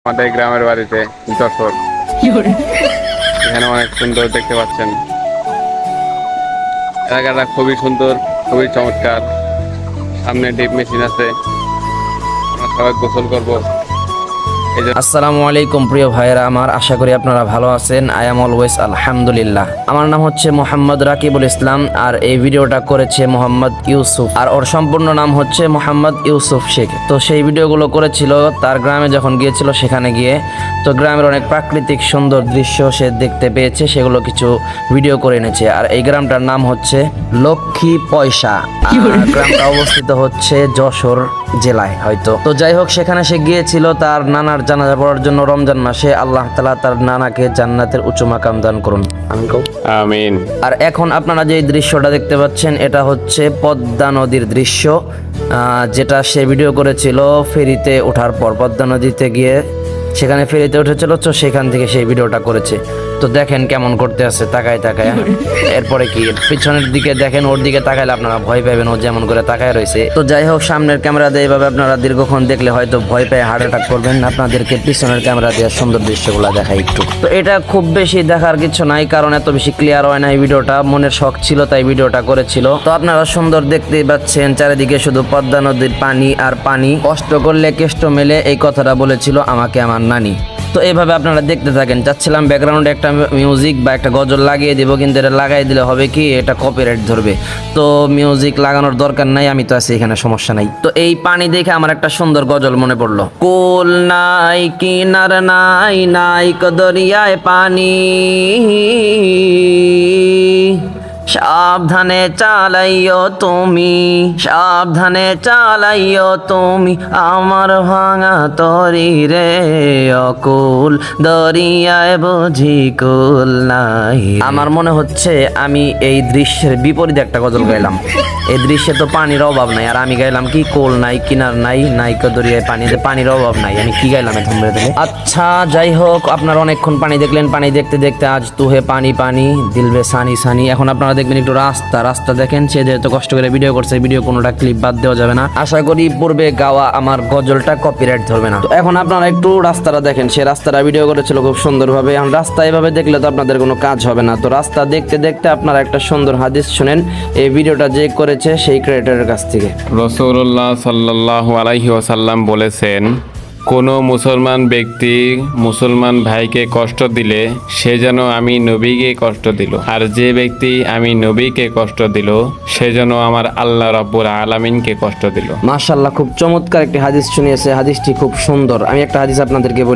আমাদের গ্রামের বাড়িতে যশোর এখানে অনেক সুন্দর দেখতে পাচ্ছেন। এলাকাটা খুবই সুন্দর, খুবই চমৎকার। সামনে ডিপ মেশিন আছে, আমরা সবাই গোসল করবো। আসসালামু আলাইকুম প্রিয় ভাইয়েরা আমার, আশা করি আপনারা ভালো আছেন। আই এম অলওয়েজ আলহামদুলিল্লাহ। আমার নাম হচ্ছে মোহাম্মদ রাকিবুল ইসলাম, আর এই ভিডিওটা করেছে মোহাম্মদ ইউসুফ, আর ওর সম্পূর্ণ নাম হচ্ছে মোহাম্মদ ইউসুফ শেখ। তো সেই ভিডিওগুলো করেছিল তার গ্রামে যখন গিয়েছিল, সেখানে গিয়ে তো গ্রামের অনেক প্রাকৃতিক সুন্দর দৃশ্য সে দেখতে পেয়েছে, সেগুলো কিছু ভিডিও করে এনেছে। আর এই গ্রামটার নাম হচ্ছে লক্ষ্মী পয়সা। গ্রামটা অবস্থিত হচ্ছে যশোর জেলায় হয়তো। তো যাই হোক, সেখানে সে গিয়েছিল তার নানার জানাজা পড়ার জন্য রমজান মাসে। আল্লাহ তাআলা তার নানাকে জান্নাতের উচ্চ মাকাম দান করুন, আমিন। আর এখন আপনারা যে দৃশ্যটা দেখতে পাচ্ছেন, এটা হচ্ছে পদ্মা নদীর দৃশ্য, যেটা সে ভিডিও করেছিল ফেরিতে ওঠার পর। পদ্মা নদীতে গিয়ে সেখানে ফেরিতে উঠেছিল, তো সেখান থেকে সেই ভিডিওটা করেছে। তো দেখেন কেমন করতে আছে, তাকায় তাকায়। এরপরে কি পিছনের দিকে দেখেন, ওর দিকে তাকাইলে আপনারা ভয় পাবেন, ও যেমন করে তাকায় রয়েছে। তো যাই হোক, সামনের ক্যামেরা দিয়ে এভাবে আপনারা দীর্ঘক্ষণ দেখলে হয়তো ভয় পেয়ে হার্ট অ্যাটাক করবেন। আপনাদেরকে পিছনের ক্যামেরা দিয়ে সুন্দর দৃশ্যগুলো দেখাই একটু। তো এটা খুব বেশি দেখার কিছু নাই, কারণ এত বেশি ক্লিয়ার হয় না এই ভিডিওটা। মনের শখ ছিল তাই ভিডিওটা করেছিল। তো আপনারা সুন্দর দেখতেই পাচ্ছেন, চারিদিকে শুধু পদ্মা নদীর পানি আর পানি। কষ্ট করলে কেষ্ট মেলে, এই কথাটা বলেছিল আমাকে আমার নানি। তো এইভাবে আপনারা দেখতে থাকেন। চাচ্ছিলাম ব্যাকগ্রাউন্ডে একটা মিউজিক বা একটা গজল লাগিয়ে দিব, কিন্তু এটা লাগাই দিলে হবে কি, এটা কপিরাইট ধরবে। তো মিউজিক লাগানোর দরকার নাই, আমি তো আছি এখানে, সমস্যা নাই। তো এই পানি দেখে আমার একটা সুন্দর গজল মনে পড়লো। কোল নাই কিনার নাই, নাই দরিয়ায় পানি, সাবধানে চালাইও তুমি, সাবধানে চালাইও তুমি আমার ভাঙা তরি রে, অকুল দরিয়ায় বুঝি কুল নাই। আমার মনে হচ্ছে আমি এই দৃশ্যের বিপরীতে একটা গজল গাইলাম। এই দৃশ্যে তো পানির অভাব নাই, আর আমি গাইলাম কি, কোল নাই কিনার নাই, নাইকা দরিয়ায় পানিতে পানির অভাব নাই। আমি কি গাইলাম এখন বলে দিলে। আচ্ছা যাই হোক, আপনারা অনেকক্ষণ পানি দেখলেন। পানি দেখতে দেখতে আজ তুহে পানি পানি দিলবে সানি সানি। এখন আপনারা দেখবেন একটু রাস্তা দেখেন। সে যেহেতু কষ্ট করে ভিডিও করছে, ভিডিও কোনোটা ক্লিপ বাদ দেওয়া যাবে না। আশা করি পূর্বে গাওয়া আমার গজলটা কপিরাইট ধরবে না। তো এখন আপনারা একটু রাস্তাটা দেখেন। সে রাস্তাটা ভিডিও করেছিল খুব সুন্দরভাবে। এখন রাস্তা এভাবে দেখলে তো আপনাদের কোনো কাজ হবে না। তো রাস্তা দেখতে দেখতে আপনারা একটা সুন্দর হাদিস শুনেন, এই ভিডিওটা যে করেছে সেই ক্রিয়েটরের কাছ থেকে। রাসূলুল্লাহ সাল্লাল্লাহু আলাইহি ওয়াসাল্লাম বলেছেন, কোনো মুসলমান ব্যক্তি মুসলমান ভাইকে কষ্ট দিলে সে যেন আমি নবীকে কষ্ট দিল, আর যে ব্যক্তি আমি নবীকে কষ্ট দিল সে যেন আমার আল্লাহ রাব্বুল আলামিনকে কষ্ট দিল। মাশাআল্লাহ, খুব চমৎকার একটি হাদিস শুনিয়েছে। হাদিসটি খুব সুন্দর। আমি একটা হাদিস আপনাদেরকে বলি।